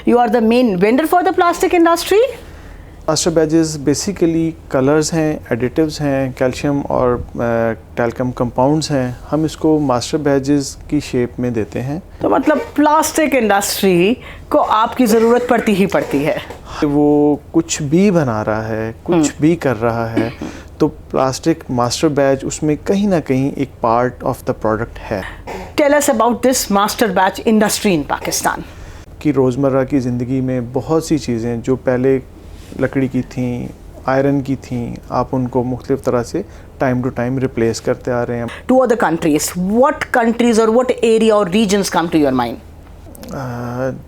You are the main vendor for the plastic industry? Master batches basically colours हैं, additives हैं, calcium और talcum compounds हैं। हम इसको मास्टर बैजेस की शेप में देते हैं। तो मतलब प्लास्टिक इंडस्ट्री को आपकी ज़रूरत पड़ती ही पड़ती है। वो कुछ भी बना रहा है, कुछ भी कर रहा है, तो प्लास्टिक मास्टर बैज उसमें कहीं ना कहीं एक पार्ट ऑफ द प्रोडक्ट है। Tell us about this master batch industry in Pakistan. कि रोज़मर्रा की ज़िंदगी में बहुत सी चीज़ें जो पहले लकड़ी की थी, आयरन की थी, आप उनको मुख्तलिफ तरह से टाइम टू टाइम रिप्लेस करते आ रहे हैं। To other countries, what countries or what area or regions come to your mind?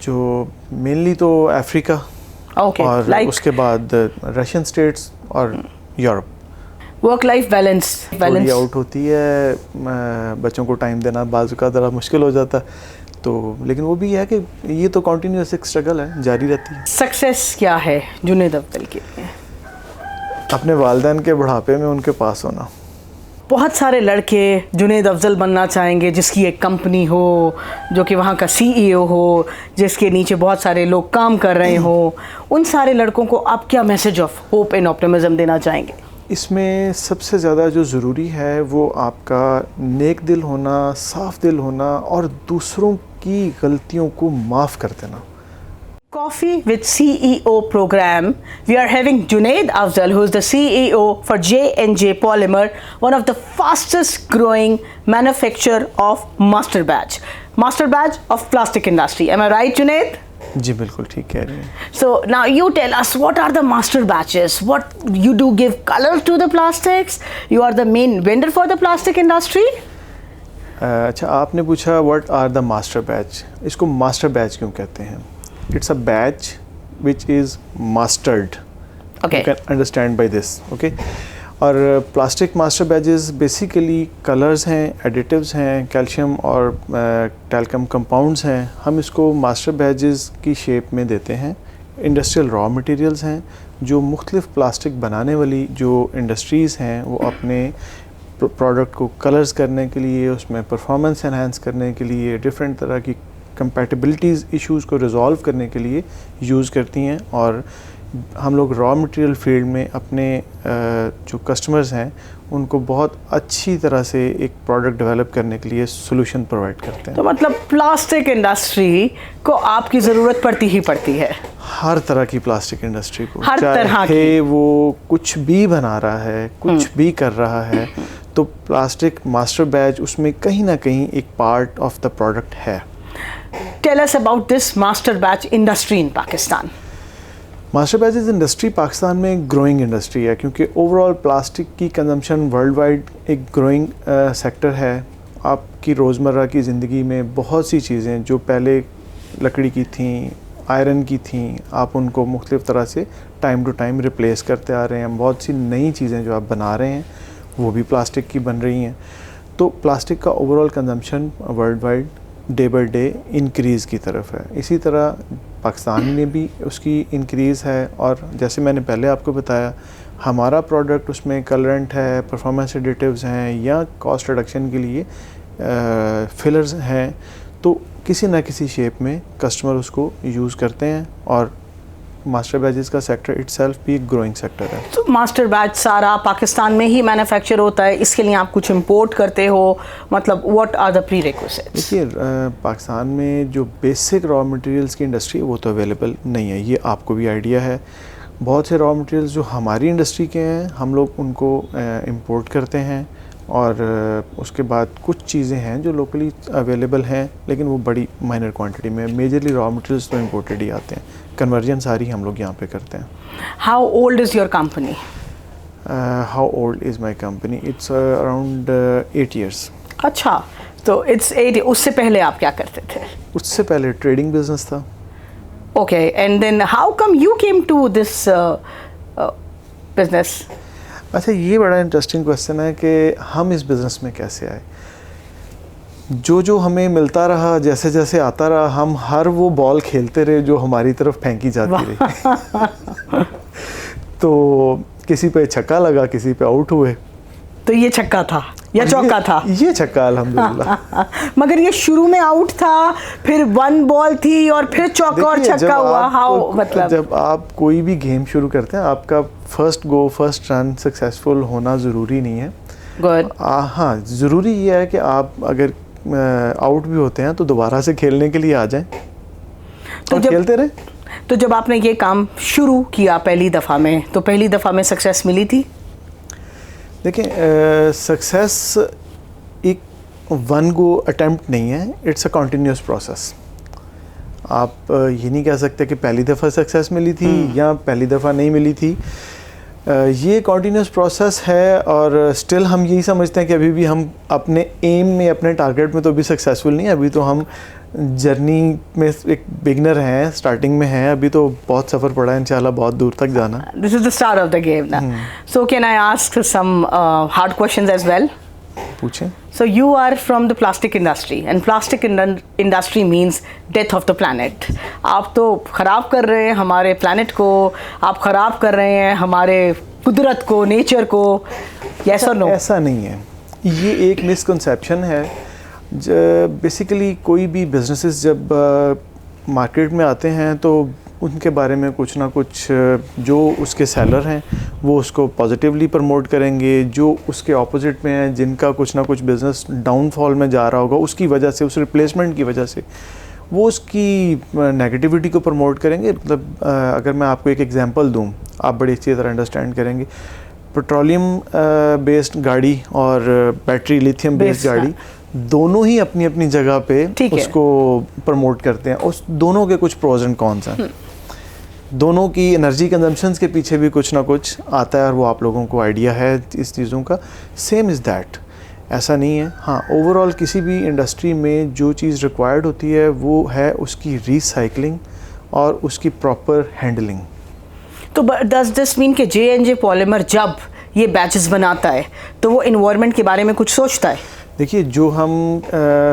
जो मेनली तो अफ्रीका Okay, और like उसके बाद रशियन स्टेट्स और यूरोप। work-life balance. थोड़ी आउट होती है, बच्चों को टाइम देना बाजू का ज़रा मुश्किल हो जाता है, तो लेकिन वो भी है कि ये तो कंटिन्यूस एक स्ट्रगल है, जारी रहती है। सक्सेस क्या है जुनैद अफजल के लिए? अपने वालिदैन के बुढ़ापे में उनके पास होना। बहुत सारे लड़के जुनैद अफजल बनना चाहेंगे जिसकी एक कंपनी हो, जो कि वहाँ का CEO हो, जिसके नीचे बहुत सारे लोग काम कर रहे हो। उन सारे लड़कों को आप क्या message of hope and optimism देना चाहेंगे? इसमें सबसे ज़्यादा जो ज़रूरी है वो आपका नेक दिल होना, साफ़ दिल होना और दूसरों की गलतियों को माफ़ कर देना। Coffee with CEO program. We are having Junaid Afzal, who is the CEO for J&J Polymer, one of the fastest growing manufacturer of master batch of plastic industry. Am I right, Junaid? जी बिल्कुल ठीक कह रही हैं। So now you tell us, what are the master batches? What you do give color to the plastics? You are the main vendor for the plastic industry? अच्छा, आपने पूछा what are the master batch. इसको master batch क्यों कहते हैं? It's a batch which is mastered, you can understand by this, okay. और plastic master batches basically colours हैं, additives हैं, कैल्शियम और टैल्कम कंपाउंड्स हैं। हम इसको मास्टर बैजेस की शेप में देते हैं। इंडस्ट्रियल रॉ मटेरियल्स हैं जो मुख्तलिफ प्लास्टिक बनाने वाली जो इंडस्ट्रीज़ हैं वो अपने प्रोडक्ट को कलर्स करने के लिए, उसमें परफॉर्मेंस एनहांस करने के लिए, डिफरेंट तरह की कंपैटिबिलिटीज़ इश्यूज़ को रिजॉल्व करने के लिए यूज़ करती हैं। और हम लोग रॉ मटेरियल फील्ड में अपने जो कस्टमर्स हैं उनको बहुत अच्छी तरह से एक प्रोडक्ट डेवलप करने के लिए सोल्यूशन प्रोवाइड करते हैं। तो मतलब प्लास्टिक इंडस्ट्री को आपकी ज़रूरत पड़ती ही पड़ती है। हर तरह की प्लास्टिक इंडस्ट्री को, हर तरह चाहे वो कुछ भी बना रहा है, कुछ भी कर रहा है, तो प्लास्टिक मास्टर बैच उसमें कहीं ना कहीं एक पार्ट ऑफ द प्रोडक्ट है। Tell us about this master batch industry in Pakistan. Master badges industry Pakistan में एक ग्रोइंग इंडस्ट्री है, क्योंकि ओवरऑल प्लास्टिक की कंजम्पशन वर्ल्ड वाइड एक ग्रोइंग सेक्टर है। आपकी रोज़मर्रा की ज़िंदगी में बहुत सी चीज़ें जो पहले लकड़ी की थी, आयरन की थी, आप उनको मुख्तलिफ तरह से टाइम टू टाइम रिप्लेस करते आ रहे हैं। बहुत सी नई चीज़ें जो आप बना रहे हैं वो भी प्लास्टिक की बन रही हैं। तो प्लास्टिक का overall consumption world wide day by day increase की तरफ है। इसी तरह पाकिस्तान में भी उसकी इंक्रीज़ है। और जैसे मैंने पहले आपको बताया, हमारा प्रोडक्ट उसमें कलरेंट है, परफॉर्मेंस एडिटिव्स हैं या कॉस्ट रिडक्शन के लिए फिलर्स हैं, तो किसी न किसी शेप में कस्टमर उसको यूज़ करते हैं। और मास्टर बैजेस का सेक्टर इटसेल्फ भी एक ग्रोइंग सेक्टर है। तो मास्टर बैच सारा पाकिस्तान में ही मैन्युफैक्चर होता है, इसके लिए आप कुछ इंपोर्ट करते हो? मतलब व्हाट आर द प्रीरिक्विजिट्स? देखिए, पाकिस्तान में जो बेसिक रॉ मटेरियल्स की इंडस्ट्री है वो तो अवेलेबल नहीं है, ये आपको भी आइडिया है। बहुत से रॉ मटेरियल्स जो हमारी इंडस्ट्री के हैं हम लोग उनको इंपोर्ट करते हैं। और उसके बाद कुछ चीज़ें हैं जो लोकली अवेलेबल हैं, लेकिन वो बड़ी माइनर क्वांटिटी में। मेजरली रॉ मटेरियल्स तो इंपोर्टेड ही आते हैं, कन्वर्जन सारी हम लोग यहाँ पे करते हैं। How old is your company? How old is my company? It's around 8 years। अच्छा, तो इट्स 8। उससे पहले आप क्या करते थे? उससे पहले ट्रेडिंग बिजनेस था। Okay, and then how come you came to this business? अच्छा, ये बड़ा इंटरेस्टिंग क्वेश्चन है कि हम इस बिज़नेस में कैसे आए। जो हमें मिलता रहा, जैसे जैसे आता रहा, हम हर वो बॉल खेलते रहे जो हमारी तरफ फेंकी जाती रही। तो किसी पे छक्का लगा, किसी पे आउट हुए, तो ये छक्का था या चौका था? ये छक्का अल्हम्दुलिल्लाह। मगर ये शुरू में आउट था, फिर 1 बॉल थी और फिर चौका और छक्का हुआ। हाउ, मतलब जब आप कोई भी गेम शुरू करते हैं, आपका फर्स्ट रन सक्सेसफुल होना ज़रूरी नहीं है। गुड। हाँ, ज़रूरी ये है कि आप अगर आउट भी होते हैं तो दोबारा से खेलने के लिए आ जाएं तो और खेलते रहे। तो जब आपने ये काम शुरू किया पहली दफ़ा में, तो पहली दफ़ा में सक्सेस मिली थी? देखिए, सक्सेस एक वन गो अटेम्प्ट नहीं है, इट्स अ कंटिन्यूस प्रोसेस। आप ये नहीं कह सकते कि पहली दफ़ा सक्सेस मिली थी या पहली दफ़ा नहीं मिली थी। ये कंटिन्यूस प्रोसेस है और स्टिल हम यही समझते हैं कि अभी भी हम अपने एम में, अपने टारगेट में तो अभी सक्सेसफुल नहीं है। अभी तो हम जर्नी में एक बिगनर हैं, स्टार्टिंग में हैं, अभी तो बहुत सफ़र पड़ा है इंशाल्लाह बहुत दूर तक जाना। This is the start of the game ना। So can I ask some hard questions as well? पूछें। So you are from the plastic industry and plastic industry means death of the planet. आप तो ख़राब कर रहे हैं हमारे planet को, आप ख़राब कर रहे हैं हमारे कुदरत को, नेचर को। Yes or no? ऐसा नहीं है, ये एक मिसकंसेप्शन है। बेसिकली कोई भी बिजनेसेस जब मार्केट में आते हैं तो उनके बारे में कुछ ना कुछ जो उसके सेलर हैं वो उसको पॉजिटिवली प्रमोट करेंगे, जो उसके ऑपोजिट में हैं जिनका कुछ ना कुछ बिज़नेस डाउनफॉल में जा रहा होगा उसकी वजह से, उस रिप्लेसमेंट की वजह से वो उसकी नेगेटिविटी को प्रमोट करेंगे। मतलब अगर मैं आपको एक एग्जांपल दूं, आप बड़ी अच्छी तरह अंडरस्टैंड करेंगे। पेट्रोलियम बेस्ड गाड़ी और बैटरी लिथियम बेस्ड गाड़ी दोनों ही अपनी अपनी जगह पे उसको प्रमोट करते हैं। उस दोनों के कुछ प्रोज एंड कॉन्स हैं, दोनों की एनर्जी कंजम्पशंस के पीछे भी कुछ ना कुछ आता है और वो आप लोगों को आइडिया है इस चीज़ों का। सेम इज़ दैट, ऐसा नहीं है। हाँ, ओवरऑल किसी भी इंडस्ट्री में जो चीज़ रिक्वायर्ड होती है वो है उसकी रिसाइकलिंग और उसकी प्रॉपर हैंडलिंग। तो डज दिस मीन कि J&J पॉलीमर जब ये बैचेस बनाता है तो वो इन्वायरमेंट के बारे में कुछ सोचता है? देखिए, जो हम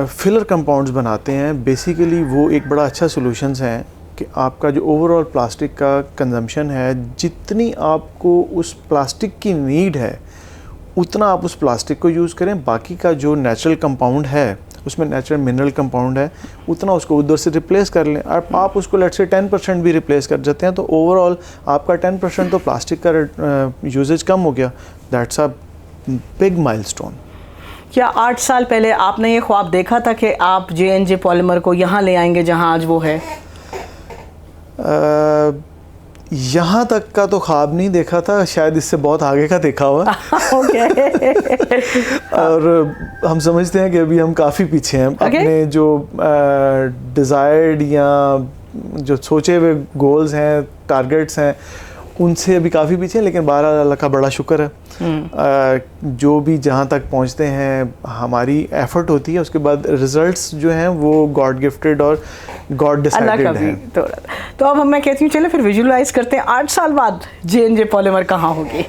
फिलर कंपाउंड्स बनाते हैं बेसिकली वो एक बड़ा अच्छा सॉल्यूशंस है कि आपका जो ओवरऑल प्लास्टिक का कंजम्पशन है, जितनी आपको उस प्लास्टिक की नीड है उतना आप उस प्लास्टिक को यूज़ करें। बाकी का जो नेचुरल कंपाउंड है, उसमें नेचुरल मिनरल कंपाउंड है, उतना उसको उधर से रिप्लेस कर लें। और आप उसको लेट से 10% भी रिप्लेस कर देते हैं तो ओवरऑल आपका 10% तो प्लास्टिक का यूजेज कम हो गया। That's a big milestone. क्या 8 साल पहले आपने ये ख्वाब देखा था कि आप J&J पॉलीमर को यहाँ ले आएंगे जहाँ आज वो है? यहाँ तक का तो ख्वाब नहीं देखा था, शायद इससे बहुत आगे का देखा हुआ। और हम समझते हैं कि अभी हम काफ़ी पीछे हैं अपने जो डिज़ायर्ड या जो सोचे हुए गोल्स हैं, टारगेट्स हैं, उनसे अभी काफ़ी पीछे हैं। लेकिन बहरहाल अल्लाह का बड़ा शुक्र है, जो भी जहाँ तक पहुँचते हैं हमारी एफर्ट होती है, उसके बाद रिजल्ट्स जो हैं वो गॉड गिफ्टेड और गॉड डिसाइडेड है। तो अब मैं कहती हूँ चलो फिर विजुअलाइज करते हैं 8 साल बाद J&J पॉलीमर कहाँ होगी?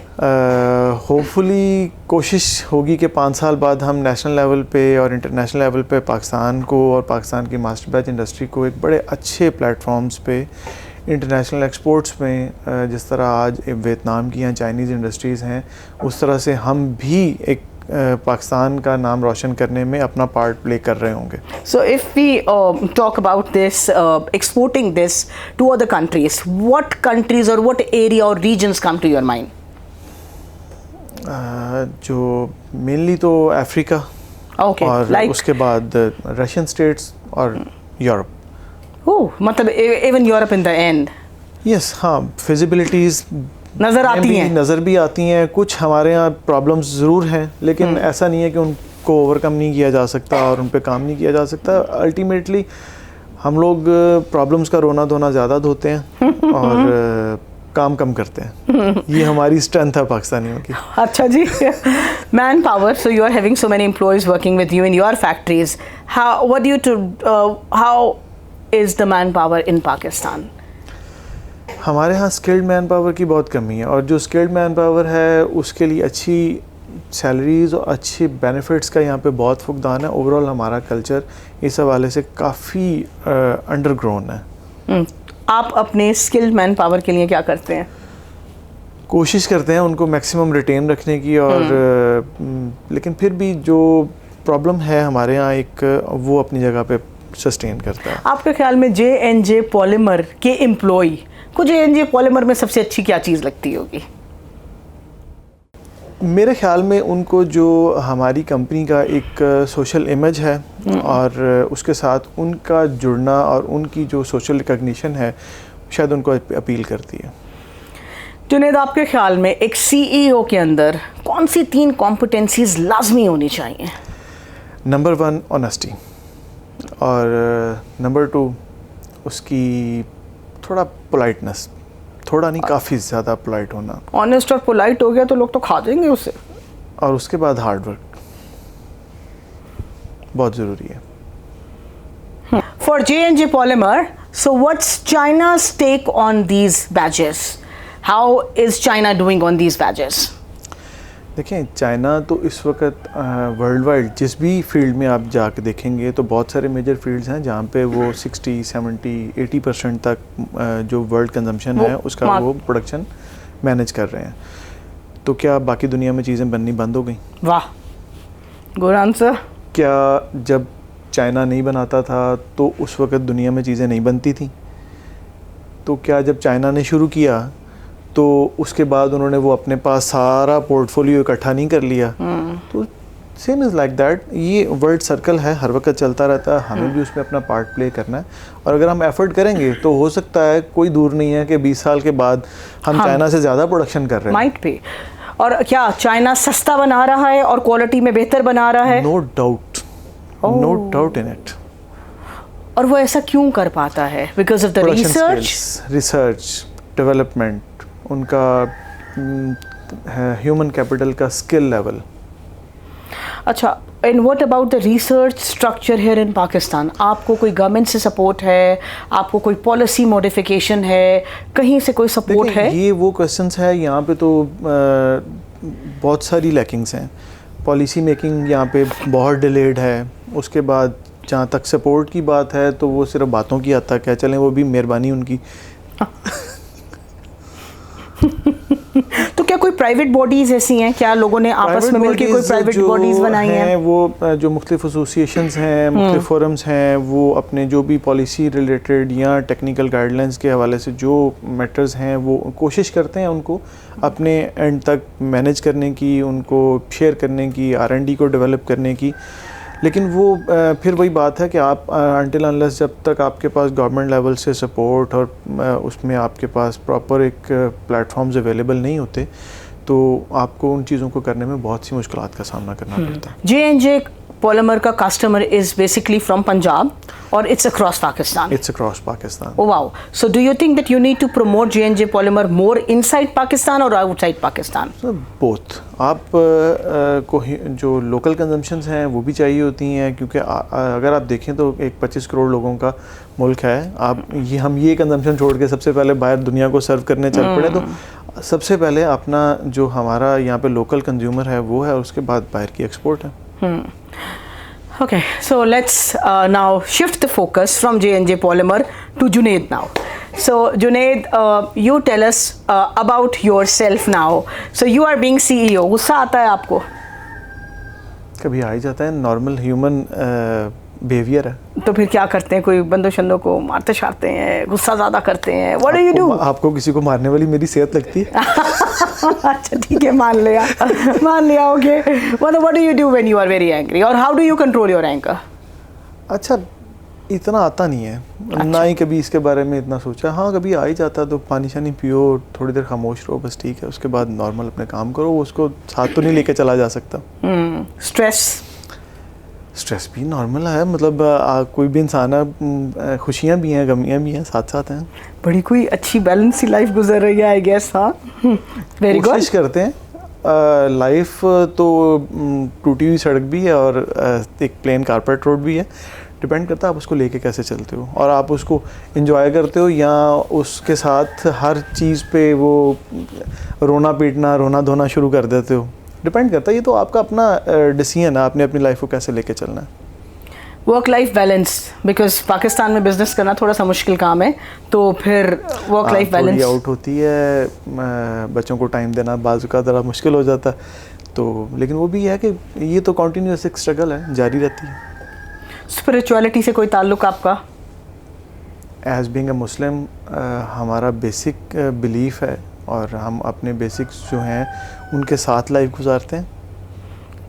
होपफुली कोशिश होगी कि 5 साल बाद हम नेशनल लेवल पे और इंटरनेशनल लेवल पे पाकिस्तान को और पाकिस्तान की मास्टर बैच इंडस्ट्री को एक बड़े अच्छे प्लेटफॉर्म्स पे इंटरनेशनल एक्सपोर्ट्स में, जिस तरह आज वियतनाम की या चाइनीज़ इंडस्ट्रीज़ हैं, उस तरह से हम भी एक पाकिस्तान का नाम रोशन करने में अपना पार्ट प्ले कर रहे होंगे। So if we talk about this, exporting this to other countries, what countries or what area or regions come to your mind? जो मेनली तो अफ्रीका, और like? उसके बाद रशियन स्टेट्स और यूरोप। मतलब even Europe in the end? Yes, हाँ, फिजिबिलिटीज़ नज़र आती हैं। कुछ हमारे यहाँ प्रॉब्लम्स ज़रूर हैं, लेकिन ऐसा नहीं है कि उनको ओवरकम नहीं किया जा सकता और उन पे काम नहीं किया जा सकता। अल्टीमेटली हम लोग प्रॉब्लम्स का रोना धोना ज़्यादा धोते हैं और काम कम करते हैं। ये हमारी स्ट्रेंथ है पाकिस्तानियों की। अच्छा जी। Manpower, so you are having so many employees working with you in your factories, how is the manpower in Pakistan? हमारे यहाँ स्किल्ड मैन पावर की बहुत कमी है, और जो स्किल्ड मैन पावर है उसके लिए अच्छी सैलरीज़ और अच्छे बेनिफिट्स का यहाँ पे बहुत फुकदान है। ओवरऑल हमारा कल्चर इस हवाले से काफ़ी अंडरग्रोन है। आप अपने स्किल्ड मैन पावर के लिए क्या करते हैं? कोशिश करते हैं उनको मैक्सिमम रिटेन रखने की और लेकिन फिर भी जो प्रॉब्लम है हमारे यहाँ एक वो अपनी जगह पे सस्टेन करता है। आपके ख्याल में J&J पॉलीमर के एम्प्लॉय को J&J पॉलीमर में सबसे अच्छी क्या चीज़ लगती होगी? मेरे ख्याल में उनको जो हमारी कंपनी का एक सोशल इमेज है और उसके साथ उनका जुड़ना और उनकी जो सोशल रिकग्निशन है शायद उनको अपील करती है। जुनैद, आपके ख्याल में एक CEO के अंदर कौन सी 3 कॉम्पिटेंसीज लाजमी होनी चाहिए? नंबर 1 ऑनेस्टी और नंबर 2 उसकी थोड़ा पोलाइटनेस, थोड़ा नहीं काफ़ी ज़्यादा पोलाइट होना। ऑनेस्ट और पोलाइट हो गया तो लोग तो खा देंगे उसे। और उसके बाद हार्ड वर्क बहुत ज़रूरी है। For J&J Polymer, so what's China's take on these badges? How is China doing on these badges? देखें, चाइना तो इस वक्त वर्ल्ड वाइड जिस भी फील्ड में आप जाके देखेंगे तो बहुत सारे मेजर फील्ड्स हैं जहाँ पे वो 60, 70, 80% तक जो वर्ल्ड कंजम्पशन है उसका वो प्रोडक्शन मैनेज कर रहे हैं। तो क्या बाकी दुनिया में चीज़ें बननी बंद हो गई? वाह, गुड आंसर। क्या जब चाइना नहीं बनाता था तो उस वक्त दुनिया में चीज़ें नहीं बनती थी? तो क्या जब चाइना ने शुरू किया तो उसके बाद उन्होंने वो अपने पास सारा पोर्टफोलियो इकट्ठा नहीं कर लिया? तो सेम इज़ लाइक दैट, ये वर्ल्ड सर्कल है, हर वक्त चलता रहता है, हमें भी उसमें अपना पार्ट प्ले करना है। और अगर हम एफर्ट करेंगे तो हो सकता है, कोई दूर नहीं है कि 20 साल के बाद हम चाइना से ज़्यादा प्रोडक्शन कर रहे हैं। Might be. और क्या चाइना सस्ता बना रहा है और क्वालिटी में बेहतर बना रहा है? No doubt, no doubt in it. और वो ऐसा क्यों कर पाता है? Because of the research development, उनका ह्यूमन कैपिटल का स्किल लेवल। अच्छा, and what about the research structure here in Pakistan? आपको कोई गवर्नमेंट से सपोर्ट है? आपको कोई पॉलिसी मॉडिफिकेशन है? कहीं से कोई सपोर्ट है? ये वो क्वेश्चंस है, यहाँ पे तो बहुत सारी लैकिंग्स हैं। पॉलिसी मेकिंग यहाँ पे बहुत डिलेड है। उसके बाद जहाँ तक सपोर्ट की बात है तो वो सिर्फ बातों की हद तक है, चलें वो भी मेहरबानी उनकी। तो क्या कोई प्राइवेट बॉडीज ऐसी हैं? क्या लोगों ने आपस में मिलकर कोई प्राइवेट बॉडीज बनाई हैं? वो जो मुख्तलिफ एसोसिएशंस हैं, मुख्तलिफ फोरम्स हैं, वो अपने जो भी पॉलिसी रिलेटेड या टेक्निकल गाइडलाइंस के हवाले से जो मैटर्स हैं वो कोशिश करते हैं उनको अपने एंड तक मैनेज करने की, उनको शेयर करने की, R&D को डेवलप करने की। लेकिन वो फिर वही बात है कि आप अनटिल अनलेस जब तक आपके पास गवर्नमेंट लेवल से सपोर्ट और उसमें आपके पास प्रॉपर एक प्लेटफॉर्म्स अवेलेबल नहीं होते तो आपको उन चीज़ों को करने में बहुत सी मुश्किलात का सामना करना पड़ता है। J&J पॉलीमर का customer is basically from Punjab और it's across Pakistan? It's across Pakistan. Oh wow. So do you think that you need to promote J&J polymer more inside Pakistan or outside Pakistan? So both. आप को जो local consumptions हैं वो भी चाहिए होती हैं, क्योंकि अगर आप देखें तो एक 25 करोड़ लोगों का मुल्क है। आप हम ये कंजम्पशन छोड़ के सबसे पहले बाहर दुनिया को सर्व करने चल पड़े तो सबसे पहले अपना जो हमारा यहाँ पे लोकल कंज्यूमर है वो है, उसके बाद बाहर की एक्सपोर्ट है। Okay, so let's now shift the focus from J&J Polymer to Junaid now. So Junaid, you tell us about yourself now. So you are being CEO. गुस्सा आता है आपको? कभी आ ही जाता है, नॉर्मल ह्यूमन बिहेवियर है। तो फिर क्या करते हैं? कोई बंदो शंदो को मारते शारते हैं, गुस्सा ज़्यादा करते हैं? What do you do? आपको किसी को मारने वाली मेरी सेहत लगती है? अच्छा ठीक है, मान लिया ओके। मतलब what do you do when you are very angry or how do you control your anger? अच्छा, इतना आता नहीं है। अच्छा। ना ही कभी इसके बारे में इतना सोचा। हाँ, कभी आ ही जाता तो पानी शानी पियो, थोड़ी देर खामोश रहो, बस ठीक है। उसके बाद नॉर्मल अपने काम करो, उसको साथ तो नहीं लेके चला जा सकता। स्ट्रेस भी नॉर्मल है, मतलब कोई भी इंसान है, खुशियाँ भी हैं, गमियाँ भी हैं, साथ साथ हैं। बड़ी कोई अच्छी बैलेंस सी लाइफ गुजर रही है आई गेस। हाँ, वेरी गुड। कोशिश करते हैं। लाइफ तो टूटी हुई सड़क भी है और एक प्लेन कारपेट रोड भी है। डिपेंड करता है आप उसको लेके कैसे चलते हो और आप उसको एंजॉय करते हो या उसके साथ हर चीज़ पे वो रोना पीटना, रोना धोना शुरू कर देते हो। डिपेंड करता है, ये तो आपका अपना डिसीजन है, आपने अपनी लाइफ को कैसे लेके चलना है। Work life balance, because Pakistan में बिजनेस करना थोड़ा सा मुश्किल काम है, तो फिर वर्क लाइफ बैलेंस आउट होती है, बच्चों को टाइम देना बाजू का ज़रा मुश्किल हो जाता है, तो लेकिन वो भी है कि ये तो कॉन्टीन्यूस एक स्ट्रगल है, जारी रहती है। स्पिरिचुअलिटी से कोई ताल्लुक आपका? एज बीइंग अ मुस्लिम हमारा बेसिक बिलीफ है और हम अपने बेसिक्स जो हैं उनके साथ लाइफ गुजारते हैं।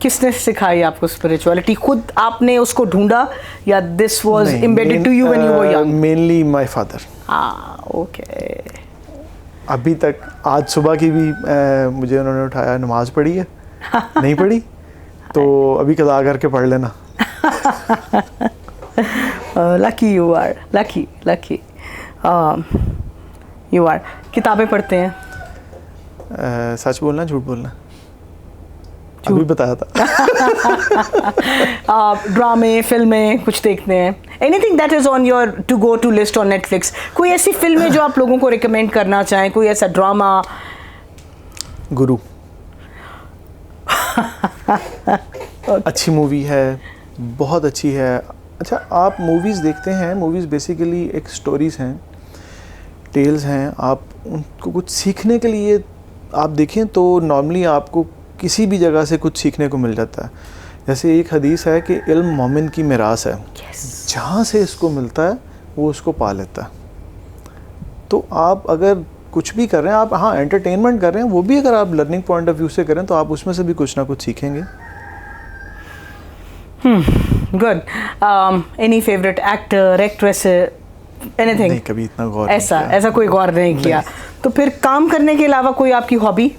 किसने सिखाई आपको स्पिरिचुअलिटी? खुद आपने उसको ढूंढा या this was embedded to you when you were young? Mainly my father. Okay. अभी तक आज सुबह की भी मुझे उन्होंने उठाया, नमाज पढ़ी है? नहीं पढ़ी तो अभी कज़ा करके पढ़ लेना। Lucky you are, lucky you are. किताबें पढ़ते हैं? सच बोलना झूठ बोलना? अभी बताया था। ड्रामे, फिल्में कुछ देखते हैं? Anything that is on your to go to list on Netflix? कोई ऐसी फिल्में जो आप लोगों को रिकमेंड करना चाहें, कोई ऐसा ड्रामा? गुरु अच्छी मूवी है, बहुत अच्छी है। अच्छा, आप मूवीज़ देखते हैं, मूवीज़ बेसिकली एक स्टोरीज़ हैं, टेल्स हैं, आप उनको कुछ सीखने के लिए आप देखें तो नॉर्मली आपको किसी भी जगह से कुछ सीखने को मिल जाता है। जैसे एक हदीस है कि इल्म मोमिन की मिरास है, जहाँ से इसको मिलता है वो उसको पा लेता है। तो आप अगर कुछ भी कर रहे हैं, आप हाँ एंटरटेनमेंट कर रहे हैं, वो भी अगर आप लर्निंग पॉइंट ऑफ व्यू से करें तो आप उसमें से भी कुछ ना कुछ सीखेंगे। Good. Any favourite actor, actress, anything? नहीं, कभी इतना गौर ऐसा कोई गौर नहीं किया। तो फिर काम करने के अलावा कोई आपकी हॉबी?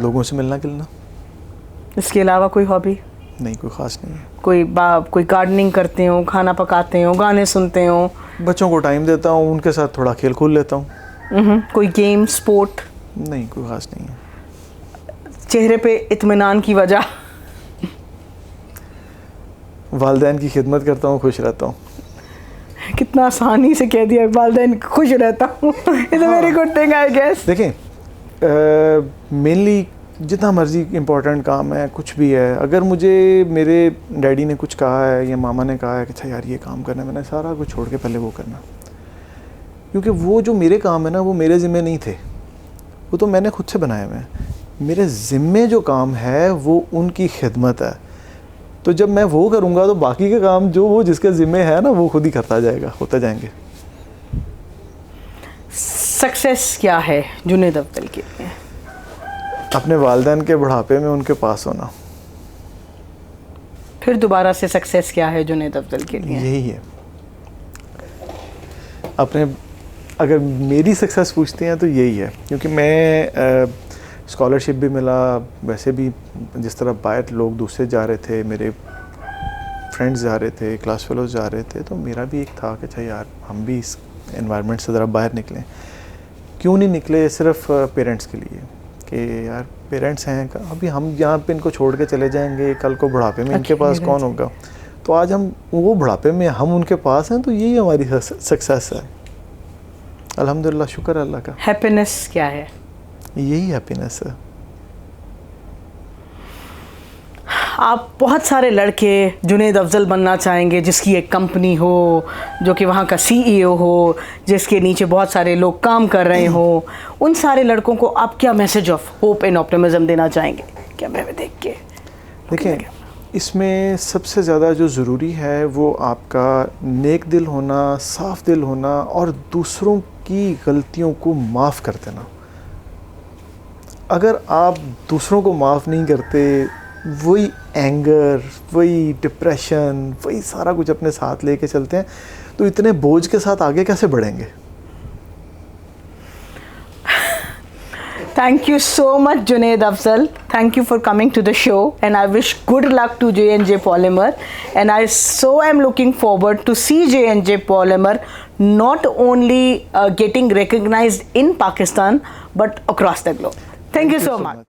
लोगों से मिलना जुलना। इसके अलावा कोई हॉबी? नहीं, कोई ख़ास नहीं है। कोई गार्डनिंग करते हो, खाना पकाते हो, गाने सुनते हो? बच्चों को टाइम देता हूँ, उनके साथ थोड़ा खेल कूद लेता हूँ। कोई गेम, स्पोर्ट? नहीं, कोई ख़ास नहीं है। चेहरे पे इत्मीनान की वजह? वालिदैन की खिदमत करता हूँ, खुश रहता हूँ। कितना आसानी से कह दिया, वालिदैन खुश रहता हूँ। It's a very good thing I guess. देखें, मेनली जितना मर्जी इम्पोर्टेंट काम है, कुछ भी है, अगर मुझे मेरे डैडी ने कुछ कहा है या मामा ने कहा है कि अच्छा यार ये काम करना है, मैंने सारा कुछ छोड़ के पहले वो करना, क्योंकि वो जो मेरे काम है ना, वो मेरे ज़िम्मे नहीं थे, वो तो मैंने खुद से बनाए हुए हैं। मेरे ज़िम्मे जो काम है वो उनकी खिदमत है, तो जब मैं वो करूँगा तो बाकी के काम जो वो जिसके ज़िम्मे है ना, वो खुद ही करता जाएगा, होते जाएंगे। सक्सेस क्या है जुनैद अफजल के लिए? अपने वालिदैन के बुढ़ापे में उनके पास होना। फिर दोबारा से सक्सेस क्या है जुनैद अफजल के लिए? यही है। अपने अगर मेरी सक्सेस पूछते हैं तो यही है, क्योंकि मैं स्कॉलरशिप भी मिला, वैसे भी जिस तरह बाहर लोग दूसरे जा रहे थे, मेरे फ्रेंड्स जा रहे थे, क्लास फेलोज जा रहे थे, तो मेरा भी एक था कि अच्छा यार हम भी इस एनवायरनमेंट से ज़रा बाहर निकलें। क्यों नहीं निकले? सिर्फ पेरेंट्स के लिए कि यार पेरेंट्स हैं, अभी हम यहाँ पे इनको छोड़ के चले जाएंगे, कल को बुढ़ापे में इनके पास कौन होगा? तो आज हम वो बुढ़ापे में हम उनके पास हैं, तो यही हमारी सक्सेस है। अल्हम्दुलिल्लाह, शुक्र अल्लाह का। हैप्पीनेस क्या है? यही हैप्पीनेस है। आप बहुत सारे लड़के जुनैद अफजल बनना चाहेंगे, जिसकी एक कंपनी हो, जो कि वहाँ का CEO हो, जिसके नीचे बहुत सारे लोग काम कर रहे हो, उन सारे लड़कों को आप क्या message of hope and optimism देना चाहेंगे कैमरे में देख के? देखिए, इसमें सबसे ज़्यादा जो ज़रूरी है वो आपका नेक दिल होना, साफ़ दिल होना और दूसरों की गलतियों को माफ़ कर देना। अगर आप दूसरों को माफ़ नहीं करते, वही एंगर, वही डिप्रेशन, वही सारा कुछ अपने साथ लेके चलते हैं, तो इतने बोझ के साथ आगे कैसे बढ़ेंगे? Thank you so much, Junaid Afzal. Thank you for coming to the show, and I wish good luck to J&J Polymer. And I so am looking forward to see J&J Polymer not only getting recognized in Pakistan but across the globe. Thank you so much.